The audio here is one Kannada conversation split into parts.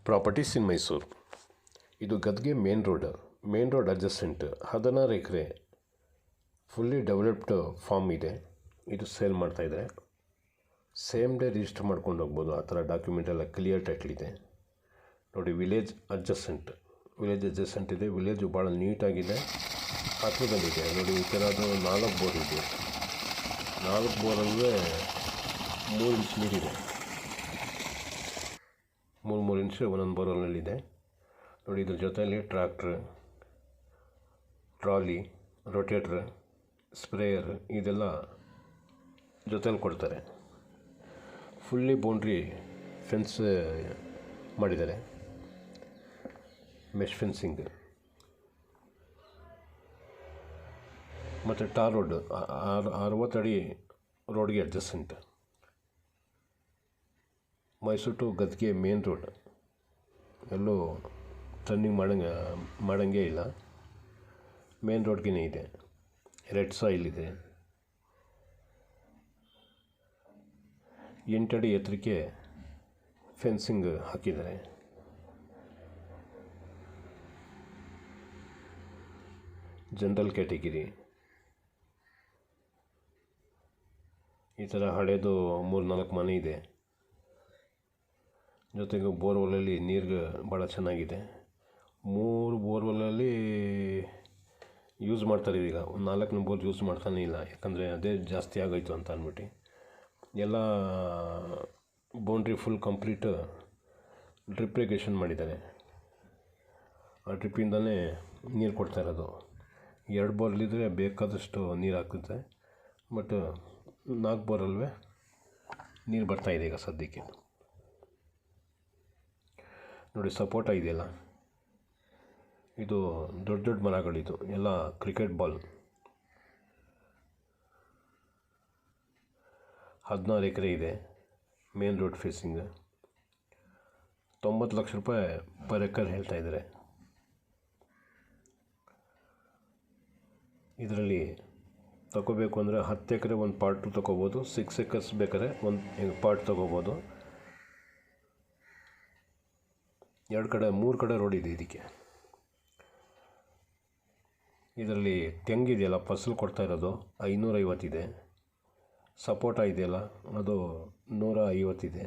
ಪ್ರಾಪರ್ಟೀಸ್ ಇನ್ ಮೈಸೂರು. ಇದು ಗದ್ಗೆ ಮೇನ್ ರೋಡ್ ಅಡ್ಜಸೆಂಟ್ 16 ಎಕರೆ ಫುಲ್ಲಿ ಡೆವಲಪ್ಡ್ ಫಾರ್ಮ್ ಇದೆ. ಇದು ಸೇಲ್ ಮಾಡ್ತಾಯಿದ್ದಾರೆ. ಸೇಮ್ ಡೇ ರಿಜಿಸ್ಟರ್ ಮಾಡ್ಕೊಂಡು ಹೋಗ್ಬೋದು. ಆ ಥರ ಡಾಕ್ಯುಮೆಂಟ್ ಎಲ್ಲ ಕ್ಲಿಯರ್ ಟೈಟ್ಲ್ ಇದೆ ನೋಡಿ. ವಿಲೇಜ್ ಅಡ್ಜಸೆಂಟ್ ಇದೆ. ವಿಲೇಜು ಭಾಳ ನೀಟಾಗಿದೆ, ಹತ್ತಿರದಲ್ಲಿದೆ ನೋಡಿ. ಈ ಥರದ್ದು 4 ಬೋರ್ ಇದೆ. 4 ಬೋರಲ್ಲೇ 3 ಇಂಚ್ ನೀರಿದೆ. 3 ಇಂಚ್ ಒಂದೊಂದು ಬೋರಲ್ಲಿದೆ ನೋಡಿ. ಇದ್ರ ಜೊತೆಯಲ್ಲಿ ಟ್ರ್ಯಾಕ್ಟ್ರ್, ಟ್ರಾಲಿ, ರೊಟೇಟ್ರ್, ಸ್ಪ್ರೇಯರ್ ಇದೆಲ್ಲ ಜೊತೆಲಿ ಕೊಡ್ತಾರೆ. ಫುಲ್ಲಿ ಬೌಂಡ್ರಿ ಫೆನ್ಸ್ ಮಾಡಿದ್ದಾರೆ, ಮೆಶ್ ಫೆನ್ಸಿಂಗ್. ಮತ್ತು ಟಾರ್ ರೋಡ್ 60 ಅಡಿ ರೋಡ್ಗೆ ಅಡ್ಜಸೆಂಟ್. ಮೈಸೂರು ಟು ಗದ್ಗೆ ಮೇನ್ ರೋಡ್, ಎಲ್ಲೂ ಟರ್ನಿಂಗ್ ಮಾಡೋಂಗೇ ಇಲ್ಲ. ಮೇನ್ ರೋಡ್ಗೇ ಇದೆ. ರೆಡ್ ಸಾಯಿಲ್ ಇದೆ. 8 ಅಡಿ ಎತ್ತರಕ್ಕೆ ಫೆನ್ಸಿಂಗ್ ಹಾಕಿದ್ದಾರೆ. ಜನರಲ್ ಕ್ಯಾಟಗಿರಿ ಈ ಥರ ಹಳೇದು 3-4 ಮನೆ ಇದೆ. ಜೊತೆಗೆ ಬೋರ್ವೆಲ್ಲಲ್ಲಿ ನೀರು ಭಾಳ ಚೆನ್ನಾಗಿದೆ. 3 ಬೋರ್ವೆಲ್ಲಲ್ಲಿ ಯೂಸ್ ಮಾಡ್ತಾರೆ. ಈಗ 4ನೇ ಬೋರ್ ಯೂಸ್ ಮಾಡ್ತಾನೇ ಇಲ್ಲ, ಯಾಕಂದರೆ ಅದೇ ಜಾಸ್ತಿ ಆಗೋಯ್ತು ಅಂತ ಅಂದ್ಬಿಟ್ಟು. ಎಲ್ಲ boundary full complete drip irrigation ಮಾಡಿದ್ದಾರೆ. ಆ ಡ್ರಿಪ್ಪಿಂದಲೇ ನೀರು ಕೊಡ್ತಾ ಇರೋದು. 2 ಬೋರ್ಲಿದ್ದರೆ ಬೇಕಾದಷ್ಟು ನೀರು ಹಾಕುತ್ತೆ. ಬಟ್ 4 ಬೋರಲ್ವೇ ನೀರು ಬರ್ತಾಯಿದೆ ಈಗ ಸದ್ಯಕ್ಕೆ ನೋಡಿ. ಸಪೋಟ ಇದೆಯಲ್ಲ, ಇದು ದೊಡ್ಡ ಮರಗಳಿದು ಎಲ್ಲ ಕ್ರಿಕೆಟ್ ಬಾಲ್. 16 ಎಕರೆ ಇದೆ. Main road facing. 90 ಲಕ್ಷ ರೂಪಾಯಿ ಪರ್ ಎಕರ್ ಹೇಳ್ತಾಯಿದ್ದಾರೆ. ಇದರಲ್ಲಿ ತಗೋಬೇಕು ಅಂದರೆ 10 ಎಕರೆ ಒಂದು ಪಾರ್ಟು ತೊಗೋಬೋದು. 6 ಎಕರ್ಸ್ ಬೇಕಾದ್ರೆ ಒಂದು ಪಾರ್ಟ್ ತೊಗೋಬೋದು. 3 ಕಡೆ ರೋಡ್ ಇದೆ ಇದಕ್ಕೆ. ಇದರಲ್ಲಿ ತೆಂಗಿದೆಯಲ್ಲ, ಫಸಲು ಕೊಡ್ತಾ ಇರೋದು 550 ಇದೆ. ಸಪೋಟ ಇದೆಯಲ್ಲ, ಅದು 150 ಇದೆ.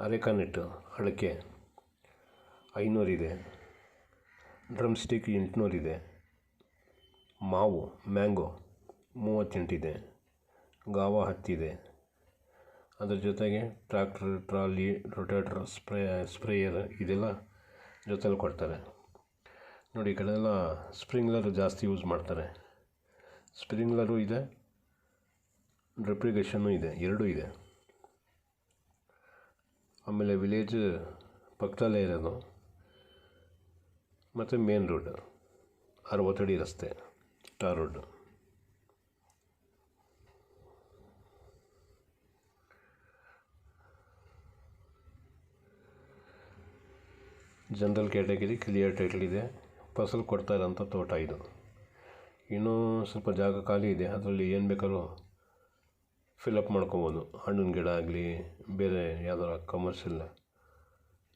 ಅರೆಕಾನೆಟ್ಟು ಅಡಿಕೆ 500 ಇದೆ. ಡ್ರಮ್ ಸ್ಟಿಕ್ 800 ಇದೆ. ಮಾವು ಮ್ಯಾಂಗೋ 38 ಇದೆ. ಗಾವಾ 10 ಇದೆ. ಅದ್ರ ಜೊತೆಗೆ ಟ್ರ್ಯಾಕ್ಟ್ರ್, ಟ್ರಾಲಿ, ರೊಟೇಟ್ರ್, ಸ್ಪ್ರೇಯರ್ ಇದೆಲ್ಲ ಜೊತೆಲಿ ಕೊಡ್ತಾರೆ ನೋಡಿ. ಈ ಕಡೆ ಎಲ್ಲ ಸ್ಪ್ರಿಂಕ್ಲರು ಜಾಸ್ತಿ ಯೂಸ್ ಮಾಡ್ತಾರೆ. ಸ್ಪ್ರಿಂಕ್ಲರು ಇದೆ, ಡ್ರಿಪ್ ಇರಿಗೇಷನ್ನು ಇದೆ, 2 ಇದೆ. ಆಮೇಲೆ ವಿಲೇಜ್ ಪಕ್ಕದಲ್ಲೇ ಇರೋದು. ಮತ್ತು ಮೇನ್ ರೋಡ್ 60 ಅಡಿ ರಸ್ತೆ, tar road. General category, clear title ಇದೆ. ಫಸಲು ಕೊಡ್ತಾ ಇರೋಂಥ ತೋಟ ಇದು. ಇನ್ನೂ ಸ್ವಲ್ಪ ಜಾಗ ಖಾಲಿ ಇದೆ. ಅದರಲ್ಲಿ ಏನು ಬೇಕಾದ್ರೂ ಫಿಲಪ್ ಮಾಡ್ಕೊಬೋದು. ಹಣ್ಣಿನ ಗಿಡ ಆಗಲಿ, ಬೇರೆ ಯಾವ್ದಾರ ಕಮರ್ಷಿಯಲ್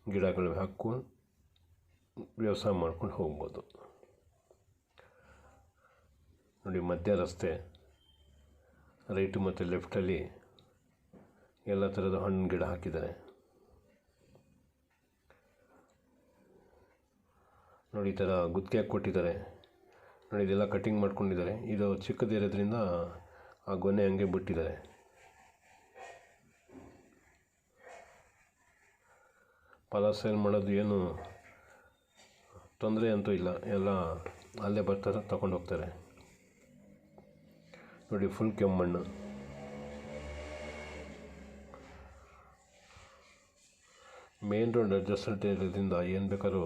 ಗಿಡಗಳು ಹಾಕ್ಕೊಂಡು ವ್ಯವಸಾಯ ಮಾಡ್ಕೊಂಡು ಹೋಗ್ಬೋದು ನೋಡಿ. ಮಧ್ಯ ರಸ್ತೆ, ರೈಟು ಮತ್ತು ಲೆಫ್ಟಲ್ಲಿ ಎಲ್ಲ ಥರದ ಹಣ್ಣಿನ ಗಿಡ ಹಾಕಿದ್ದಾರೆ ನೋಡಿ. ಈ ಥರ ಗುತ್ತಿಗೆ ಕೊಟ್ಟಿದ್ದಾರೆ ನೋಡಿ. ಇದೆಲ್ಲ ಕಟ್ಟಿಂಗ್ ಮಾಡ್ಕೊಂಡಿದ್ದಾರೆ. ಇದು ಚಿಕ್ಕದಿರೋದ್ರಿಂದ ಆ ಗೊನೆ ಹಂಗೆ ಬಿಟ್ಟಿದ್ದಾರೆ. ಫಲ ಸೇಲ್ ಮಾಡೋದು ಏನು ತೊಂದರೆ ಅಂತೂ ಇಲ್ಲ. ಎಲ್ಲ ಅಲ್ಲೇ ಬರ್ತಾರೆ, ತಗೊಂಡು ಹೋಗ್ತಾರೆ ನೋಡಿ. ಫುಲ್ ಕೆಮ್ಮಣ್ಣು. ಮೇನ್ ರೋಡ್ ಅಡ್ಜಸೆಂಟ್ ಇರೋದ್ರಿಂದ ಏನು ಬೇಕಾದ್ರೂ